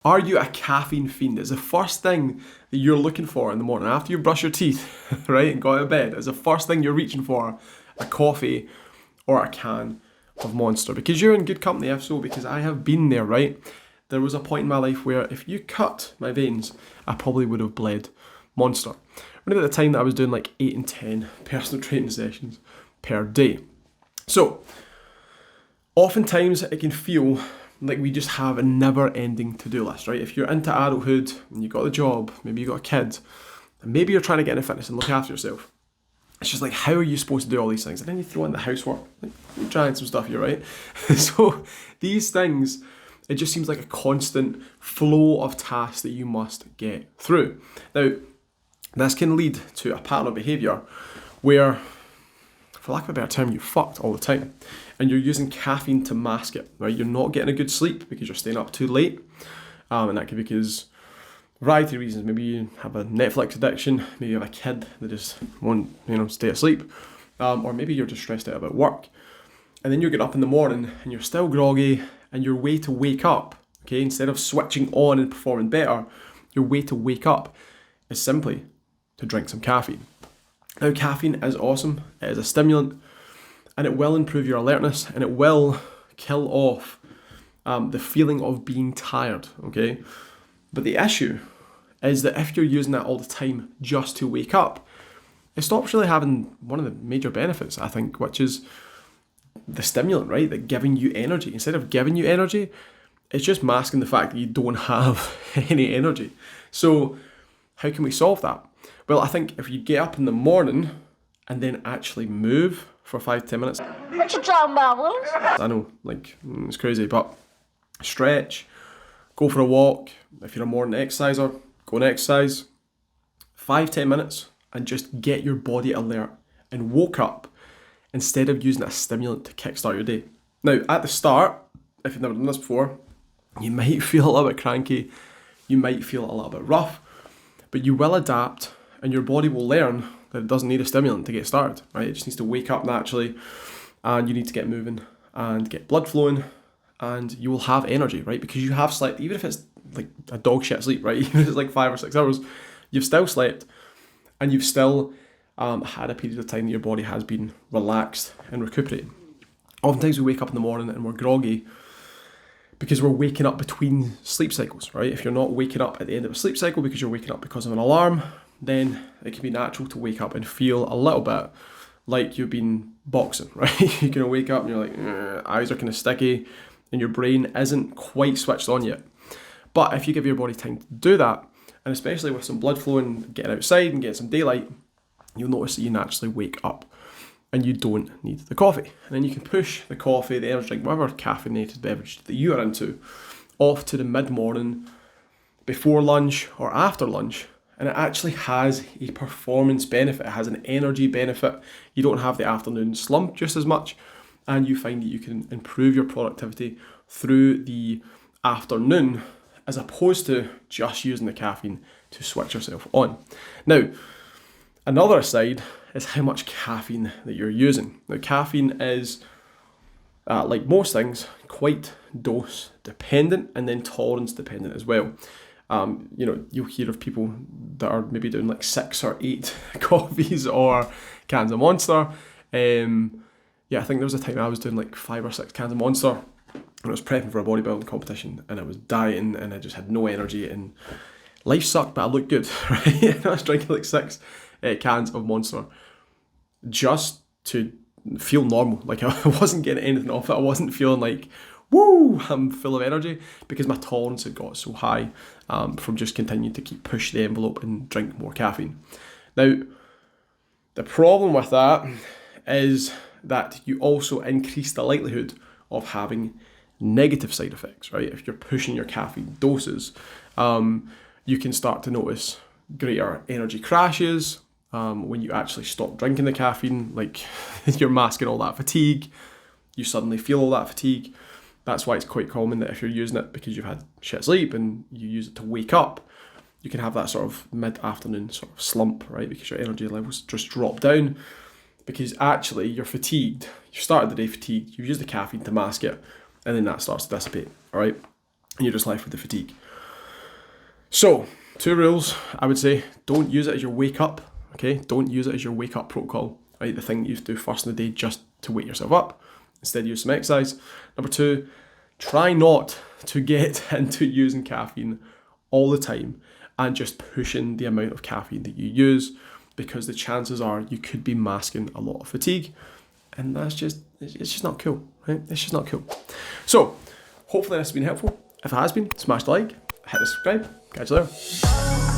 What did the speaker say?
Are you a caffeine fiend? It's the first thing that you're looking for in the morning after you brush your teeth, right, and go out of bed. It's the first thing you're reaching for, a coffee or a can of Monster. Because you're in good company, if so, because I have been there, right? There was a point in my life where if you cut my veins, I probably would have bled Monster. Around about the time that I was doing like 8 and 10 personal training sessions per day. So, oftentimes it can feel like we just have a never-ending to-do list, right? If you're into adulthood and you've got a job, maybe you've got a kid, and maybe you're trying to get into fitness and look after yourself. It's just like, how are you supposed to do all these things? And then you throw in the housework, like you're trying some stuff here, right? So these things, it just seems like a constant flow of tasks that you must get through. Now, this can lead to a pattern of behaviour where, for lack of a better term, you're fucked all the time. And you're using caffeine to mask it, right? You're not getting a good sleep because you're staying up too late. And that could be because a variety of reasons. Maybe you have a Netflix addiction, maybe you have a kid that just won't, stay asleep. Or maybe you're just stressed out about work. And then you get up in the morning and you're still groggy, and your way to wake up, okay, instead of switching on and performing better, your way to wake up is simply to drink some caffeine. Now, caffeine is awesome. It is a stimulant. And it will improve your alertness, and it will kill off the feeling of being tired, okay? But the issue is that if you're using that all the time just to wake up, it stops really having one of the major benefits, I think, which is the stimulant, right? That giving you energy. Instead of giving you energy, it's just masking the fact that you don't have any energy. So how can we solve that? Well, I think if you get up in the morning and then actually move for 5-10 minutes. What you talking about, Willis? I know, it's crazy, but stretch, go for a walk. If you're a morning exerciser, go and exercise. 5-10 minutes and just get your body alert and woke up instead of using a stimulant to kickstart your day. Now, at the start, if you've never done this before, you might feel a little bit cranky, you might feel a little bit rough, but you will adapt and your body will learn that it doesn't need a stimulant to get started, right? It just needs to wake up naturally, and you need to get moving and get blood flowing, and you will have energy, right? Because you have slept, even if it's like a dog shit sleep, right? Even if it's like 5 or 6 hours, you've still slept, and you've still had a period of time that your body has been relaxed and recuperating. Oftentimes we wake up in the morning and we're groggy because we're waking up between sleep cycles, right? If you're not waking up at the end of a sleep cycle because you're waking up because of an alarm, then it can be natural to wake up and feel a little bit like you've been boxing, right? You're going to wake up and you're like, eyes are kind of sticky and your brain isn't quite switched on yet. But if you give your body time to do that, and especially with some blood flowing, getting outside and getting some daylight, you'll notice that you naturally wake up and you don't need the coffee. And then you can push the coffee, the energy drink, whatever caffeinated beverage that you are into, off to the mid-morning, before lunch or after lunch. And it actually has a performance benefit. It has an energy benefit. You don't have the afternoon slump just as much. And you find that you can improve your productivity through the afternoon as opposed to just using the caffeine to switch yourself on. Now, another side is how much caffeine that you're using. Now, caffeine is, like most things, quite dose dependent and then tolerance dependent as well. You'll hear of people that are maybe doing like 6 or 8 coffees or cans of Monster. I think there was a time I was doing like 5 or 6 cans of Monster and I was prepping for a bodybuilding competition and I was dieting and I just had no energy and life sucked, but I looked good, right? And I was drinking like 6 cans of Monster just to feel normal. Like I wasn't getting anything off it. I wasn't feeling like, woo, I'm full of energy, because my tolerance had got so high from just continuing to keep push the envelope and drink more caffeine. Now, the problem with that is that you also increase the likelihood of having negative side effects, right? If you're pushing your caffeine doses, you can start to notice greater energy crashes when you actually stop drinking the caffeine, like you're masking all that fatigue, you suddenly feel all that fatigue. That's why it's quite common that if you're using it because you've had shit sleep and you use it to wake up, you can have that sort of mid-afternoon sort of slump, right? Because your energy levels just drop down because actually you're fatigued. You started the day fatigued, you use the caffeine to mask it, and then that starts to dissipate, all right? And you're just left with the fatigue. So, 2 rules, I would say. Don't use it as your wake up, okay? Don't use it as your wake up protocol, right? The thing that you have to do first in the day just to wake yourself up. Instead, use some exercise. Number 2, try not to get into using caffeine all the time and just pushing the amount of caffeine that you use, because the chances are you could be masking a lot of fatigue, and it's just not cool, right? It's just not cool. So, hopefully this has been helpful. If it has been, smash the like, hit the subscribe. Catch you later.